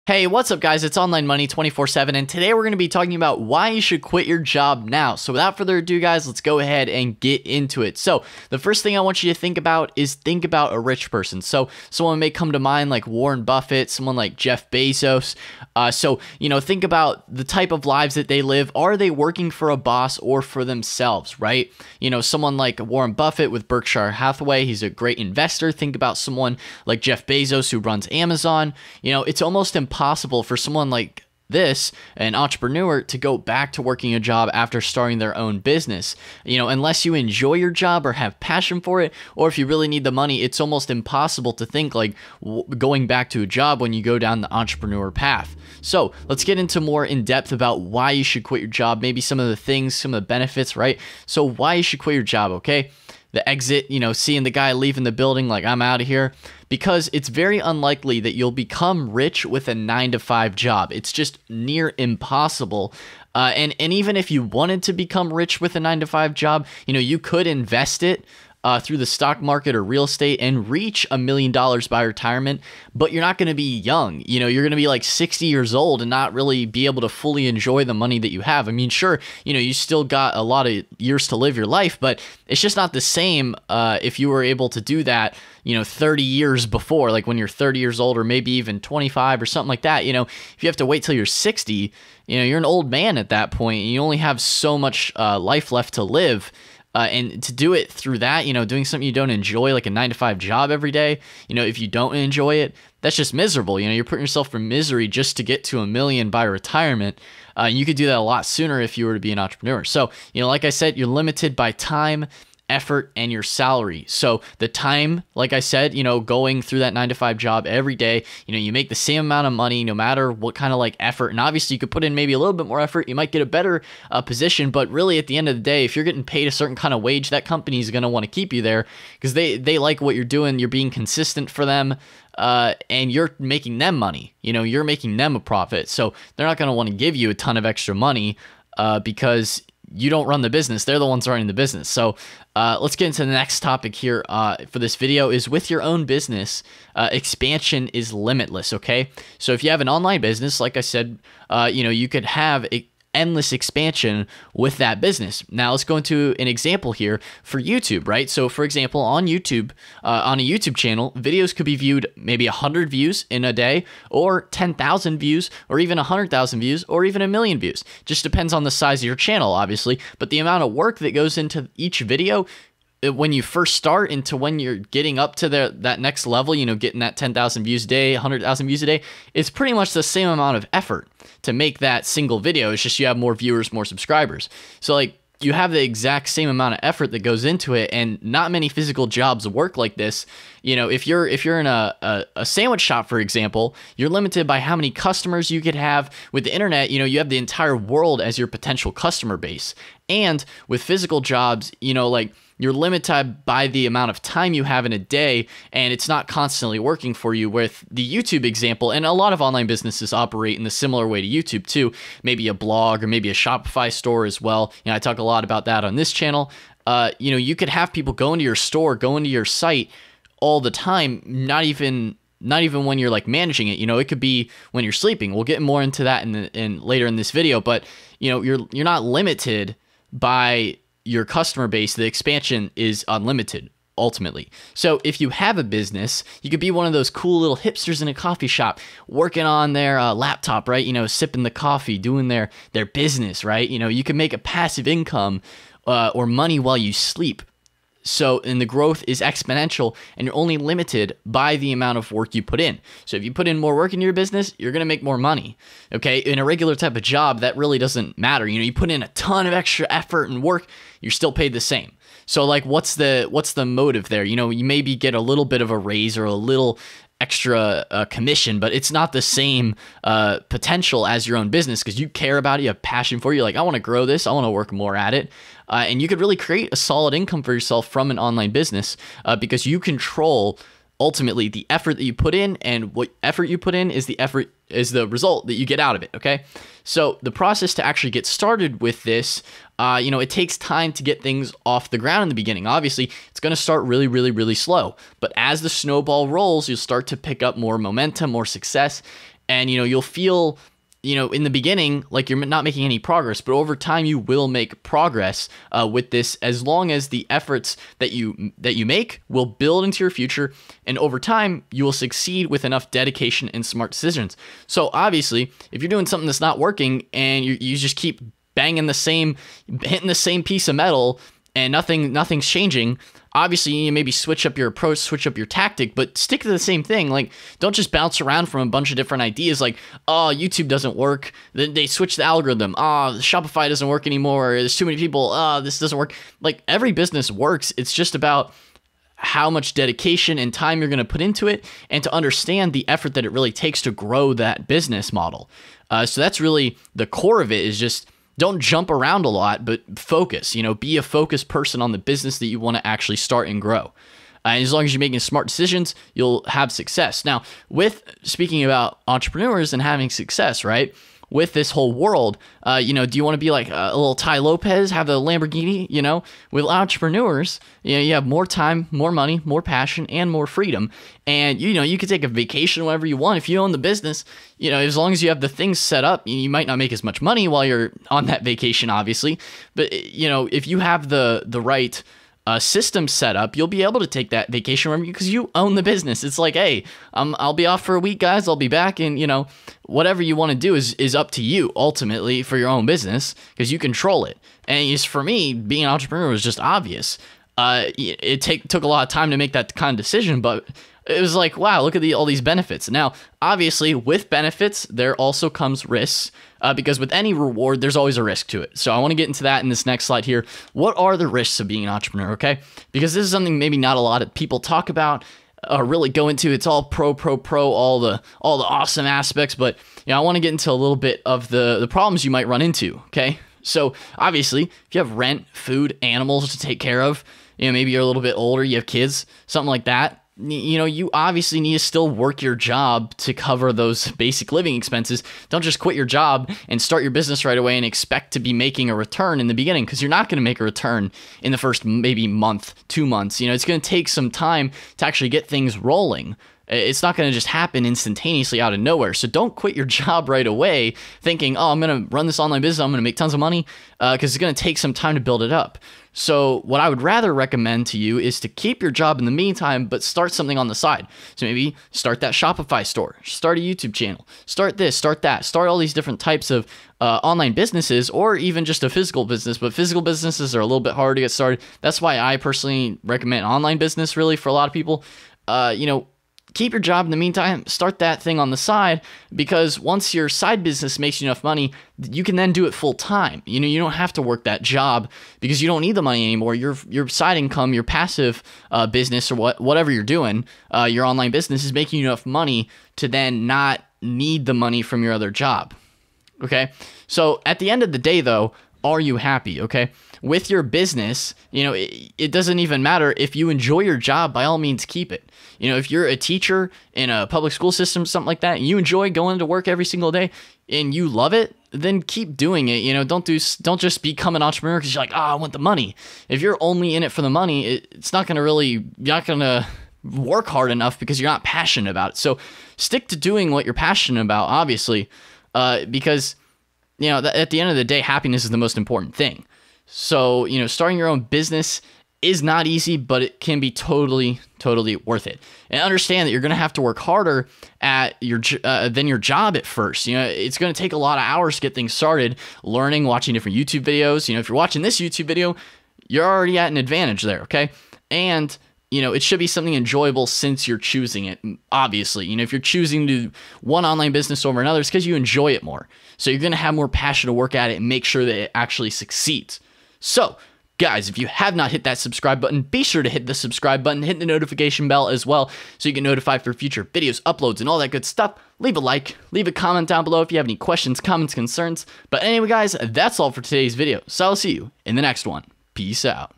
Hey, what's up guys? It's Online Money 24/7 and today we're going to be talking about why you should quit your job now. So without further ado guys, let's go ahead and get into it. So the first thing I want you to think about is think about a rich person. So someone may come to mind like Warren Buffett, someone like Jeff Bezos. Think about the type of lives that they live. Are they working for a boss or for themselves, right? Someone like Warren Buffett with Berkshire Hathaway, he's a great investor. Think about someone like Jeff Bezos who runs Amazon. It's almost impossible for someone like this, an entrepreneur, to go back to working a job after starting their own business. Unless you enjoy your job or have passion for it, or if you really need the money, it's almost impossible to think like going back to a job when you go down the entrepreneur path. So let's get into more in depth about why you should quit your job, maybe some of the things, some of the benefits, right? So why you should quit your job, okay? The exit, seeing the guy leaving the building like, I'm out of here, because it's very unlikely that you'll become rich with a 9-to-5 job. It's just near impossible. And even if you wanted to become rich with a 9-to-5 job, you could invest it through the stock market or real estate and reach $1 million by retirement, but you're not going to be young. You're going to be like 60 years old and not really be able to fully enjoy the money that you have. I mean, sure, you still got a lot of years to live your life, but it's just not the same if you were able to do that 30 years before, like when you're 30 years old or maybe even 25 or something like that. If you have to wait till you're 60, you're an old man at that point and you only have so much life left to live. And to do it through that, doing something you don't enjoy, like a 9-to-5 job every day, if you don't enjoy it, that's just miserable. You're putting yourself in misery just to get to $1 million by retirement. You could do that a lot sooner if you were to be an entrepreneur. So, like I said, you're limited by time, effort, and your salary. So the time, like I said, going through that 9-to-5 job every day, you make the same amount of money no matter what kind of like effort. And obviously you could put in maybe a little bit more effort. You might get a better position, but really at the end of the day, if you're getting paid a certain kind of wage, that company is going to want to keep you there because they like what you're doing. You're being consistent for them. And you're making them money, you're making them a profit. So they're not going to want to give you a ton of extra money, because you don't run the business. They're the ones running the business. So let's get into the next topic here for this video is with your own business, expansion is limitless, okay? So if you have an online business, like I said, you could have endless expansion with that business. Now let's go into an example here for YouTube, right? So for example, on YouTube, on a YouTube channel, videos could be viewed maybe 100 views in a day or 10,000 views or even 100,000 views or even 1 million views. Just depends on the size of your channel, obviously, but the amount of work that goes into each video when you first start into when you're getting up to that next level, getting that 10,000 views a day, 100,000 views a day, it's pretty much the same amount of effort to make that single video. It's just you have more viewers, more subscribers. So like you have the exact same amount of effort that goes into it, and not many physical jobs work like this. If you're in a sandwich shop, for example, you're limited by how many customers you could have. With the internet, you have the entire world as your potential customer base. And with physical jobs, like you're limited by the amount of time you have in a day, and it's not constantly working for you. With the YouTube example, and a lot of online businesses operate in the similar way to YouTube too, maybe a blog or maybe a Shopify store as well. I talk a lot about that on this channel. You could have people go into your store, go into your site all the time, not even when you're like managing it. It could be when you're sleeping. We'll get more into that in later in this video, but you're not limited by your customer base. The expansion is unlimited ultimately. So if you have a business, you could be one of those cool little hipsters in a coffee shop working on their laptop, right? Sipping the coffee, doing their business, right? You can make a passive income or money while you sleep. And the growth is exponential, and you're only limited by the amount of work you put in. So if you put in more work in your business, you're going to make more money. Okay. In a regular type of job, that really doesn't matter. You put in a ton of extra effort and work, you're still paid the same. So like, what's the motive there? You maybe get a little bit of a raise or a little extra commission, but it's not the same potential as your own business because you care about it, you have passion for it. You're like, I want to grow this, I want to work more at it. And you could really create a solid income for yourself from an online business because you control ultimately the effort that you put in, and what effort you put in is the result that you get out of it. Okay. So the process to actually get started with this, it takes time to get things off the ground in the beginning. Obviously, it's going to start really, really, really slow. But as the snowball rolls, you'll start to pick up more momentum, more success. And, you'll feel, in the beginning, like you're not making any progress, but over time you will make progress with this, as long as the efforts that you make will build into your future, and over time you will succeed with enough dedication and smart decisions. So obviously, if you're doing something that's not working and you just keep hitting the same piece of metal and nothing's changing, obviously you maybe switch up your approach, switch up your tactic, but stick to the same thing. Like, don't just bounce around from a bunch of different ideas. Like, oh, YouTube doesn't work, then they switch the algorithm. Oh, Shopify doesn't work anymore. There's too many people. Oh, this doesn't work. Like, every business works. It's just about how much dedication and time you're going to put into it, and to understand the effort that it really takes to grow that business model. So that's really the core of it, is just don't jump around a lot, but focus. Be a focused person on the business that you want to actually start and grow. And as long as you're making smart decisions, you'll have success. Now, speaking about entrepreneurs and having success, right? With this whole world, do you want to be like a little Ty Lopez, have a Lamborghini? With entrepreneurs, you have more time, more money, more passion, and more freedom. And, you could take a vacation whenever you want. If you own the business, as long as you have the things set up, you might not make as much money while you're on that vacation, obviously. But, if you have the right system set up, you'll be able to take that vacation whenever, because you own the business. It's like, hey, I'll be off for a week, guys. I'll be back, and whatever you want to do is up to you ultimately for your own business, because you control it. And just for me, being an entrepreneur was just obvious. It took a lot of time to make that kind of decision, but it was like, wow, look at all these benefits. Now, obviously, with benefits, there also comes risks, because with any reward, there's always a risk to it. So I want to get into that in this next slide here. What are the risks of being an entrepreneur, okay? Because this is something maybe not a lot of people talk about or really go into. It's all pro, all the awesome aspects, but I want to get into a little bit of the problems you might run into, okay? So obviously, if you have rent, food, animals to take care of, maybe you're a little bit older, you have kids, something like that, you obviously need to still work your job to cover those basic living expenses. Don't just quit your job and start your business right away and expect to be making a return in the beginning, because you're not going to make a return in the first maybe month, 2 months. It's going to take some time to actually get things rolling. It's not going to just happen instantaneously out of nowhere. So don't quit your job right away thinking, oh, I'm going to run this online business, I'm going to make tons of money, because it's going to take some time to build it up. So what I would rather recommend to you is to keep your job in the meantime, but start something on the side. So maybe start that Shopify store, start a YouTube channel, start this, start that, start all these different types of online businesses, or even just a physical business. But physical businesses are a little bit harder to get started. That's why I personally recommend online business, really, for a lot of people. Keep your job in the meantime, start that thing on the side, because once your side business makes you enough money, you can then do it full time. You don't have to work that job, because you don't need the money anymore. Your side income, your passive business, or whatever you're doing, your online business is making you enough money to then not need the money from your other job. Okay? So at the end of the day, though, are you happy? Okay? With your business, it doesn't even matter if you enjoy your job. By all means, keep it. If you're a teacher in a public school system, something like that, and you enjoy going to work every single day and you love it, then keep doing it. Don't just become an entrepreneur because you're like, I want the money. If you're only in it for the money, it's not going to you're not going to work hard enough, because you're not passionate about it. So stick to doing what you're passionate about, obviously, because at the end of the day, happiness is the most important thing. So, starting your own business is not easy, but it can be totally worth it. And understand that you're going to have to work harder at than your job at first. It's going to take a lot of hours to get things started, learning, watching different YouTube videos. If you're watching this YouTube video, you're already at an advantage there, okay? And it should be something enjoyable, since you're choosing it, obviously. If you're choosing to do one online business over another, it's because you enjoy it more. So you're going to have more passion to work at it and make sure that it actually succeeds. So, guys, if you have not hit that subscribe button, be sure to hit the subscribe button, hit the notification bell as well, so you get notified for future videos, uploads, and all that good stuff. Leave a like, leave a comment down below if you have any questions, comments, concerns. But anyway, guys, that's all for today's video. So I'll see you in the next one. Peace out.